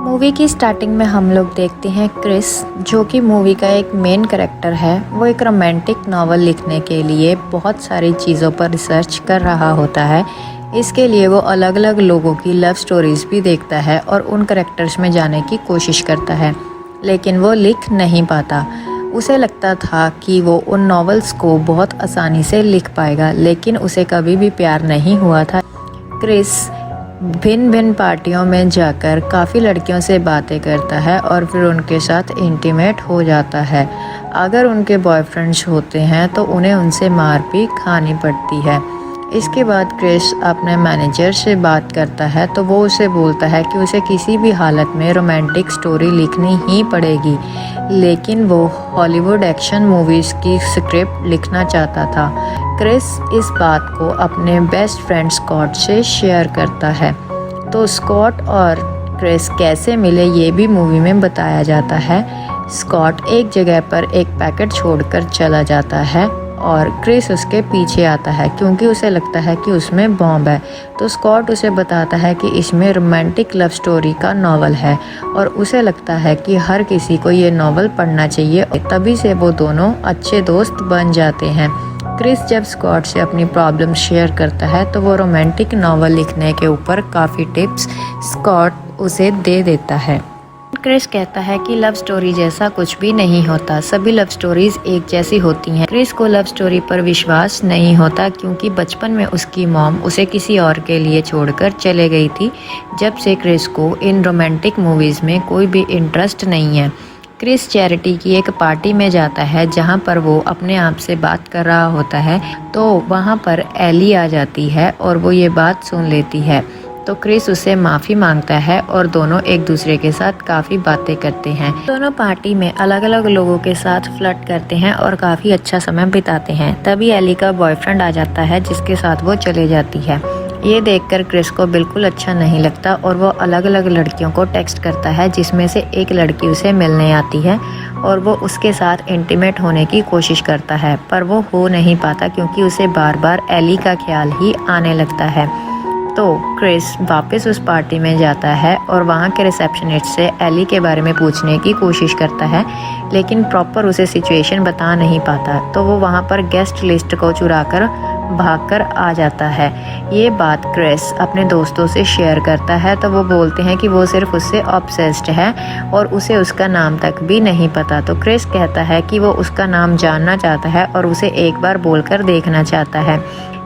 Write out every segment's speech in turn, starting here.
Movie की starting में हम लोग देखते हैं क्रिस, जो कि मूवी का एक मेन कैरेक्टर है। वो एक रोमांटिक नावल लिखने के लिए बहुत सारी चीज़ों पर रिसर्च कर रहा होता है। इसके लिए वो अलग अलग लोगों की लव स्टोरीज़ भी देखता है और उन कैरेक्टर्स में जाने की कोशिश करता है, लेकिन वो लिख नहीं पाता। उसे लगता था कि वो उन नॉवेल्स को बहुत आसानी से लिख पाएगा, लेकिन उसे कभी भी प्यार नहीं हुआ था। क्रिस भिन्न भिन्न पार्टियों में जाकर काफ़ी लड़कियों से बातें करता है और फिर उनके साथ इंटीमेट हो जाता है। अगर उनके बॉयफ्रेंड्स होते हैं तो उन्हें उनसे मार भी खानी पड़ती है। इसके बाद क्रिस अपने मैनेजर से बात करता है तो वो उसे बोलता है कि उसे किसी भी हालत में रोमांटिक स्टोरी लिखनी ही पड़ेगी, लेकिन वो हॉलीवुड एक्शन मूवीज़ की स्क्रिप्ट लिखना चाहता था। क्रिस इस बात को अपने बेस्ट फ्रेंड स्कॉट से शेयर करता है। तो स्कॉट और क्रिस कैसे मिले ये भी मूवी में बताया जाता है। स्कॉट एक जगह पर एक पैकेट छोड़कर चला जाता है और क्रिस उसके पीछे आता है क्योंकि उसे लगता है कि उसमें बॉम्ब है। तो स्कॉट उसे बताता है कि इसमें रोमांटिक लव स्टोरी का नावल है और उसे लगता है कि हर किसी को ये नावल पढ़ना चाहिए। तभी से वो दोनों अच्छे दोस्त बन जाते हैं। क्रिस जब स्कॉट से अपनी प्रॉब्लम शेयर करता है तो वो रोमांटिक नावल लिखने के ऊपर काफ़ी टिप्स स्कॉट उसे दे देता है। क्रिस कहता है कि लव स्टोरी जैसा कुछ भी नहीं होता, सभी लव स्टोरीज एक जैसी होती हैं। क्रिस को लव स्टोरी पर विश्वास नहीं होता क्योंकि बचपन में उसकी मॉम उसे किसी और के लिए छोड़कर चले गई थी। जब से क्रिस को इन रोमांटिक मूवीज़ में कोई भी इंटरेस्ट नहीं है। क्रिस चैरिटी की एक पार्टी में जाता है जहां पर वो अपने आप से बात कर रहा होता है, तो वहां पर एली आ जाती है और वो ये बात सुन लेती है। तो क्रिस उससे माफ़ी मांगता है और दोनों एक दूसरे के साथ काफ़ी बातें करते हैं। दोनों पार्टी में अलग अलग लोगों के साथ फ्लर्ट करते हैं और काफ़ी अच्छा समय बिताते हैं। तभी एली का बॉयफ्रेंड आ जाता है जिसके साथ वो चले जाती है। ये देखकर क्रिस को बिल्कुल अच्छा नहीं लगता और वो अलग अलग लड़कियों को टेक्स्ट करता है, जिसमें से एक लड़की उसे मिलने आती है और वो उसके साथ इंटीमेट होने की कोशिश करता है, पर वो हो नहीं पाता क्योंकि उसे बार बार एली का ख्याल ही आने लगता है। तो क्रिस वापस उस पार्टी में जाता है और वहाँ के रिसेप्शनिस्ट से एली के बारे में पूछने की कोशिश करता है, लेकिन प्रॉपर उसे सिचुएशन बता नहीं पाता। तो वो वहाँ पर गेस्ट लिस्ट को चुराकर भागकर आ जाता है। ये बात क्रिस अपने दोस्तों से शेयर करता है तो वो बोलते हैं कि वो सिर्फ उससे ऑब्सेस्ड है और उसे उसका नाम तक भी नहीं पता। तो क्रिस कहता है कि वो उसका नाम जानना चाहता है और उसे एक बार बोलकर देखना चाहता है।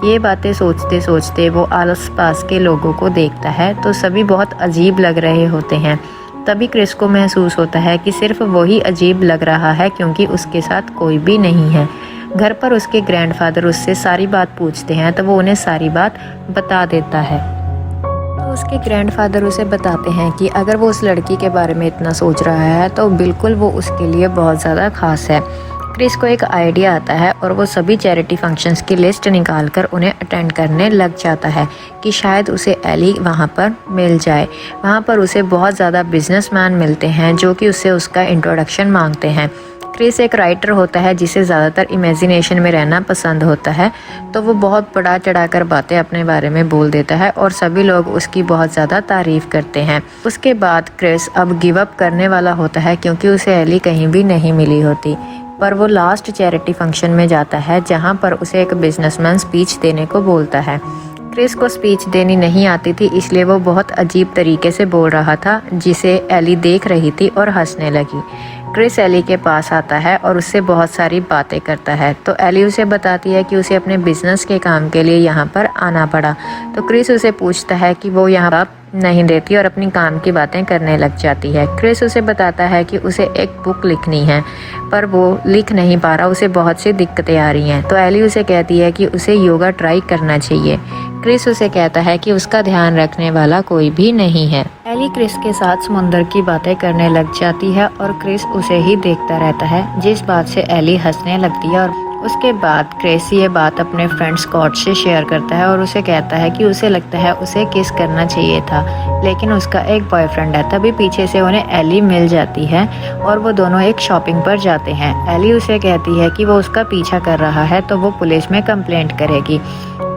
ये बातें सोचते सोचते वो आस पास के लोगों को देखता है तो सभी बहुत अजीब लग रहे होते हैं। तभी क्रिस को महसूस होता है कि सिर्फ वही अजीब लग रहा है क्योंकि उसके साथ कोई भी नहीं है। घर पर उसके ग्रैंडफादर उससे सारी बात पूछते हैं तो वो उन्हें सारी बात बता देता है। तो उसके ग्रैंडफादर उसे बताते हैं कि अगर वो उस लड़की के बारे में इतना सोच रहा है तो बिल्कुल वो उसके लिए बहुत ज़्यादा खास है। क्रिस को एक आइडिया आता है और वो सभी चैरिटी फंक्शंस की लिस्ट निकालकर उन्हें अटेंड करने लग जाता है कि शायद उसे एली वहाँ पर मिल जाए। वहाँ पर उसे बहुत ज़्यादा बिजनेसमैन मिलते हैं जो कि उससे उसका इंट्रोडक्शन मांगते हैं। क्रिस एक राइटर होता है जिसे ज़्यादातर इमेजिनेशन में रहना पसंद होता है, तो वो बहुत बढ़ा चढ़ाकर बातें अपने बारे में बोल देता है और सभी लोग उसकी बहुत ज़्यादा तारीफ़ करते हैं। उसके बाद क्रिस अब गिव अप करने वाला होता है क्योंकि उसे एली कहीं भी नहीं मिली होती, पर वो लास्ट चैरिटी फंक्शन में जाता है जहाँ पर उसे एक बिजनेसमैन स्पीच देने को बोलता है। क्रिस को स्पीच देनी नहीं आती थी, इसलिए वो बहुत अजीब तरीके से बोल रहा था जिसे एली देख रही थी और हंसने लगी। क्रिस एली के पास आता है और उससे बहुत सारी बातें करता है। तो एली उसे बताती है कि उसे अपने बिजनेस के काम के लिए यहाँ पर आना पड़ा। तो क्रिस उसे पूछता है कि वो यहाँ नहीं देती और अपनी काम की बातें करने लग जाती है। क्रिस उसे बताता है कि उसे एक बुक लिखनी है, पर वो लिख नहीं पा रहा, उसे बहुत सी दिक्कतें आ रही हैं। तो एली उसे कहती है कि उसे योगा ट्राई करना चाहिए। क्रिस उसे कहता है कि उसका ध्यान रखने वाला कोई भी नहीं है। एली क्रिस के साथ समुंदर की बातें करने लग जाती है और क्रिस उसे ही देखता रहता है, जिस बात से एली हंसने लगती है। और उसके बाद क्रिस ये बात अपने फ्रेंड स्कॉट से शेयर करता है और उसे कहता है कि उसे लगता है उसे किस करना चाहिए था, लेकिन उसका एक बॉयफ्रेंड है। तभी पीछे से उन्हें एली मिल जाती है और वो दोनों एक शॉपिंग पर जाते हैं। एली उसे कहती है कि वो उसका पीछा कर रहा है तो वो पुलिस में कंप्लेंट करेगी,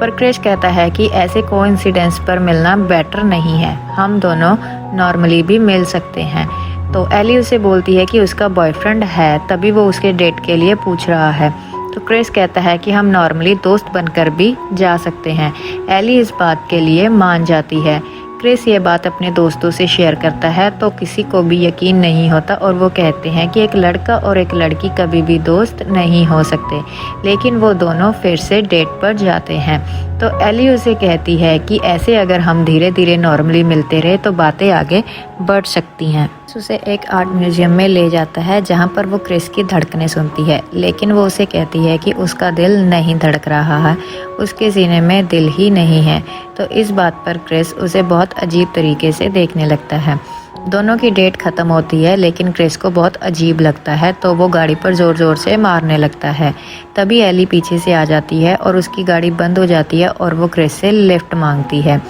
पर क्रिस कहता है कि ऐसे कोइंसिडेंस पर मिलना बेटर नहीं है, हम दोनों नॉर्मली भी मिल सकते हैं। तो एली उसे बोलती है कि उसका बॉयफ्रेंड है, तभी वो उसके डेट के लिए पूछ रहा है। तो क्रिस कहता है कि हम नॉर्मली दोस्त बनकर भी जा सकते हैं। एली इस बात के लिए मान जाती है। क्रिस ये बात अपने दोस्तों से शेयर करता है तो किसी को भी यकीन नहीं होता और वो कहते हैं कि एक लड़का और एक लड़की कभी भी दोस्त नहीं हो सकते। लेकिन वो दोनों फिर से डेट पर जाते हैं। तो एली उसे कहती है कि ऐसे अगर हम धीरे धीरे नॉर्मली मिलते रहे तो बातें आगे बढ़ सकती हैं। उसे एक आर्ट म्यूजियम में ले जाता है जहाँ पर वो क्रिस की धड़कनें सुनती है, लेकिन वो उसे कहती है कि उसका दिल नहीं धड़क रहा है, उसके सीने में दिल ही नहीं है। तो इस बात पर क्रिस उसे बहुत अजीब तरीके से देखने लगता है। दोनों की डेट ख़त्म होती है लेकिन क्रिस को बहुत अजीब लगता है तो वो गाड़ी पर ज़ोर ज़ोर से मारने लगता है। तभी एली पीछे से आ जाती है और उसकी गाड़ी बंद हो जाती है और वो क्रिस से लिफ्ट मांगती है।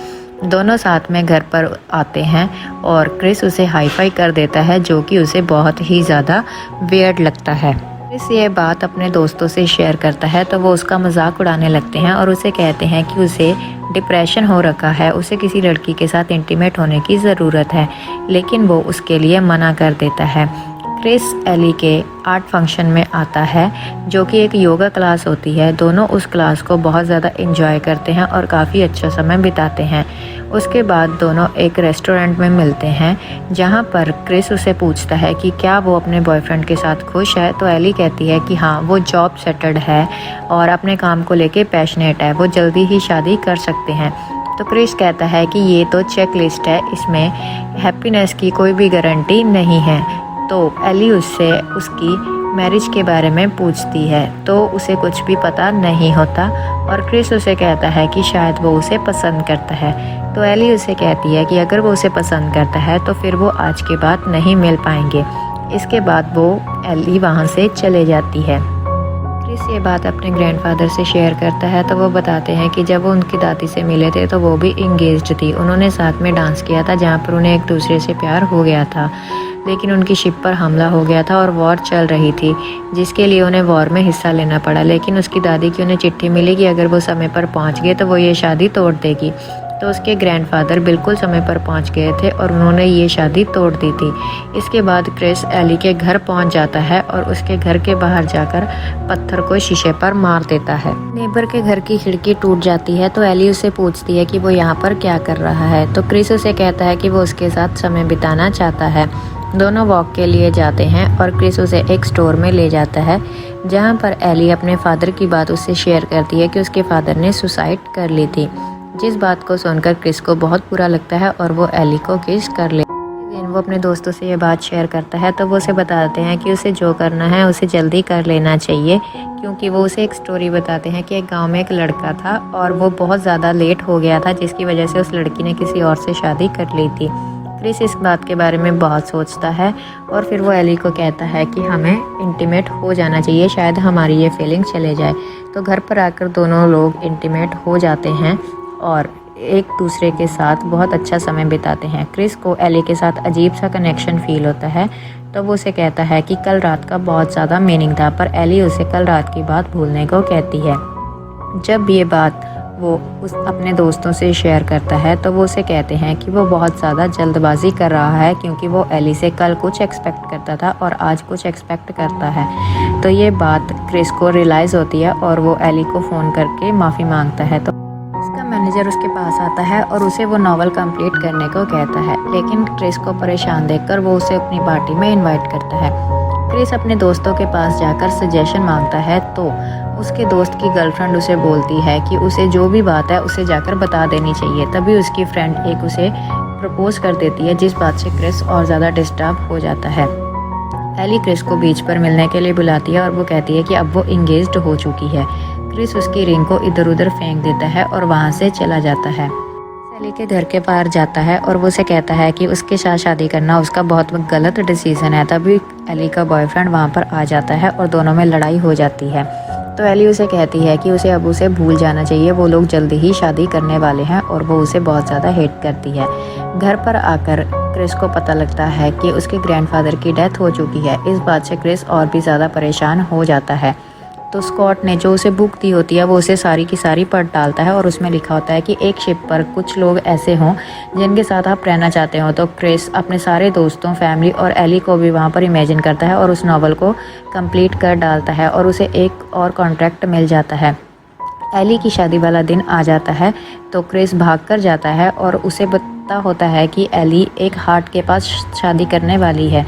दोनों साथ में घर पर आते हैं और क्रिस उसे हाई फाई कर देता है, जो कि उसे बहुत ही ज़्यादा वियर्ड लगता है। क्रिस ये बात अपने दोस्तों से शेयर करता है तो वो उसका मजाक उड़ाने लगते हैं और उसे कहते हैं कि उसे डिप्रेशन हो रखा है, उसे किसी लड़की के साथ इंटीमेट होने की ज़रूरत है, लेकिन वो उसके लिए मना कर देता है। क्रिस एली के आर्ट फंक्शन में आता है जो कि एक योगा क्लास होती है। दोनों उस क्लास को बहुत ज़्यादा एंजॉय करते हैं और काफ़ी अच्छा समय बिताते हैं। उसके बाद दोनों एक रेस्टोरेंट में मिलते हैं जहां पर क्रिस उसे पूछता है कि क्या वो अपने बॉयफ्रेंड के साथ खुश है। तो एली कहती है कि हाँ, वो जॉब सेटल्ड है और अपने काम को लेके पैशनेट है, वो जल्दी ही शादी कर सकते हैं। तो क्रिस कहता है कि ये तो चेक लिस्ट है, इसमें हैप्पीनेस की कोई भी गारंटी नहीं है। तो एली उससे उसकी मैरिज के बारे में पूछती है तो उसे कुछ भी पता नहीं होता और क्रिस उसे कहता है कि शायद वो उसे पसंद करता है। तो एली उसे कहती है कि अगर वो उसे पसंद करता है तो फिर वो आज के बाद नहीं मिल पाएंगे। इसके बाद वो एली वहाँ से चले जाती है। क्रिस ये बात अपने ग्रैंडफादर से शेयर करता है तो वो बताते हैं कि जब वो उनकी दादी से मिले थे तो वो भी इंगेज्ड थी। उन्होंने साथ में डांस किया था जहाँ पर उन्हें एक दूसरे से प्यार हो गया था, लेकिन उनकी शिप पर हमला हो गया था और वॉर चल रही थी, जिसके लिए उन्हें वॉर में हिस्सा लेना पड़ा। लेकिन उसकी दादी की उन्हें चिट्ठी मिली कि अगर वो समय पर पहुंच गए तो वो ये शादी तोड़ देगी। तो उसके ग्रैंडफादर बिल्कुल समय पर पहुंच गए थे और उन्होंने ये शादी तोड़ दी थी। इसके बाद क्रिस एली के घर पहुंच जाता है और उसके घर के बाहर जाकर पत्थर को शीशे पर मार देता है। नेबर के घर की खिड़की टूट जाती है तो एली उससे पूछती है कि वो यहाँ पर क्या कर रहा है। तो क्रिस उसे कहता है कि वो उसके साथ समय बिताना चाहता है। दोनों वॉक के लिए जाते हैं और क्रिस उसे एक स्टोर में ले जाता है जहाँ पर एली अपने फादर की बात उससे शेयर करती है कि उसके फादर ने सुसाइड कर ली थी। जिस बात को सुनकर क्रिस को बहुत बुरा लगता है और वो एली को किस कर ले। वो अपने दोस्तों से ये बात शेयर करता है तो वो उसे बताते हैं कि उसे जो करना है उसे जल्दी कर लेना चाहिए, क्योंकि वो उसे एक स्टोरी बताते हैं कि एक गांव में एक लड़का था और वो बहुत ज़्यादा लेट हो गया था, जिसकी वजह से उस लड़की ने किसी और से शादी कर ली थी। क्रिस इस बात के बारे में बहुत सोचता है और फिर वो एली को कहता है कि हमें इंटीमेट हो जाना चाहिए, शायद हमारी ये फीलिंग चले जाए। तो घर पर आकर दोनों लोग इंटीमेट हो जाते हैं और एक दूसरे के साथ बहुत अच्छा समय बिताते हैं। क्रिस को एली के साथ अजीब सा कनेक्शन फील होता है तो वो उसे कहता है कि कल रात का बहुत ज़्यादा मीनिंग था, पर एली उसे कल रात की बात भूलने को कहती है। जब ये बात वो उस अपने दोस्तों से शेयर करता है तो वो उसे कहते हैं कि वो बहुत ज़्यादा जल्दबाजी कर रहा है, क्योंकि वो एली से कल कुछ एक्सपेक्ट करता था और आज कुछ एक्सपेक्ट करता है। तो ये बात क्रिस को रियलाइज़ होती है और वो एली को फ़ोन करके माफ़ी मांगता है। तो उसका मैनेजर उसके पास आता है और उसे वो नॉवल कंप्लीट करने को कहता है, लेकिन क्रिस को परेशान देखकर वो उसे अपनी पार्टी में इनवाइट करता है। क्रिस अपने दोस्तों के पास जाकर सजेशन मांगता है तो उसके दोस्त की गर्लफ्रेंड उसे बोलती है कि उसे जो भी बात है उसे जाकर बता देनी चाहिए। तभी उसकी फ्रेंड एक उसे प्रपोज कर देती है, जिस बात से क्रिस और ज़्यादा डिस्टर्ब हो जाता है। एली क्रिस को बीच पर मिलने के लिए बुलाती है और वो कहती है कि अब वो इंगेज्ड हो चुकी है। क्रिस उसकी रिंग को इधर उधर फेंक देता है और वहाँ से चला जाता है। एली के घर के बाहर जाता है और वो उसे कहता है कि उसके साथ शादी करना उसका बहुत गलत डिसीज़न है। तभी एली का बॉयफ्रेंड वहाँ पर आ जाता है और दोनों में लड़ाई हो जाती है। तो एली उसे कहती है कि उसे अब उसे भूल जाना चाहिए, वो लोग जल्दी ही शादी करने वाले हैं और वो उसे बहुत ज़्यादा हेट करती है। घर पर आकर क्रिस को पता लगता है कि उसके ग्रैंडफादर की डेथ हो चुकी है। इस बात से क्रिस और भी ज़्यादा परेशान हो जाता है। तो स्कॉट ने जो उसे बुक दी होती है वो उसे सारी की सारी पढ़ डालता है और उसमें लिखा होता है कि एक शिप पर कुछ लोग ऐसे हों जिनके साथ आप रहना चाहते हो। तो क्रिस अपने सारे दोस्तों, फैमिली और एली को भी वहाँ पर इमेजिन करता है और उस नावल को कंप्लीट कर डालता है और उसे एक और कॉन्ट्रैक्ट मिल जाता है। एली की शादी वाला दिन आ जाता है तो क्रिस भाग कर जाता है और उसे पता होता है कि एली एक हार्ट के पास शादी करने वाली है।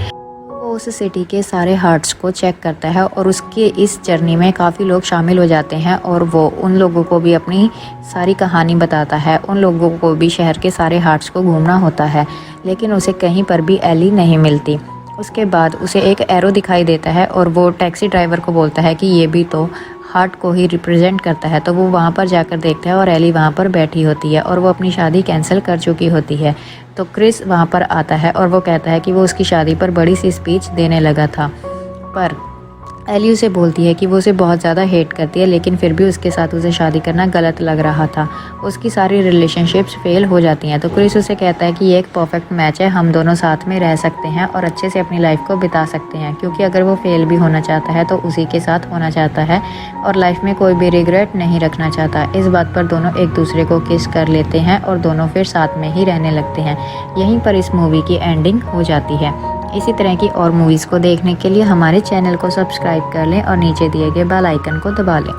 वो उस सिटी के सारे हार्ट्स को चेक करता है और उसके इस जर्नी में काफ़ी लोग शामिल हो जाते हैं और वो उन लोगों को भी अपनी सारी कहानी बताता है। उन लोगों को भी शहर के सारे हार्ट्स को घूमना होता है, लेकिन उसे कहीं पर भी एली नहीं मिलती। उसके बाद उसे एक एरो दिखाई देता है और वो टैक्सी ड्राइवर को बोलता है कि ये भी तो हार्ट को ही रिप्रेजेंट करता है। तो वो वहाँ पर जाकर देखता है और एली वहाँ पर बैठी होती है और वो अपनी शादी कैंसिल कर चुकी होती है। तो क्रिस वहाँ पर आता है और वो कहता है कि वो उसकी शादी पर बड़ी सी स्पीच देने लगा था, पर एली उसे बोलती है कि वो उसे बहुत ज़्यादा हेट करती है, लेकिन फिर भी उसके साथ उसे शादी करना गलत लग रहा था। उसकी सारी रिलेशनशिप्स फेल हो जाती हैं। तो क्रिस उसे कहता है कि ये एक परफेक्ट मैच है, हम दोनों साथ में रह सकते हैं और अच्छे से अपनी लाइफ को बिता सकते हैं, क्योंकि अगर वो फेल भी होना चाहता है तो उसी के साथ होना चाहता है और लाइफ में कोई भी रिग्रेट नहीं रखना चाहता। इस बात पर दोनों एक दूसरे को किस कर लेते हैं और दोनों फिर साथ में ही रहने लगते हैं। यहीं पर इस मूवी की एंडिंग हो जाती है। इसी तरह की और मूवीज़ को देखने के लिए हमारे चैनल को सब्सक्राइब कर लें और नीचे दिए गए बेल आइकन को दबा लें।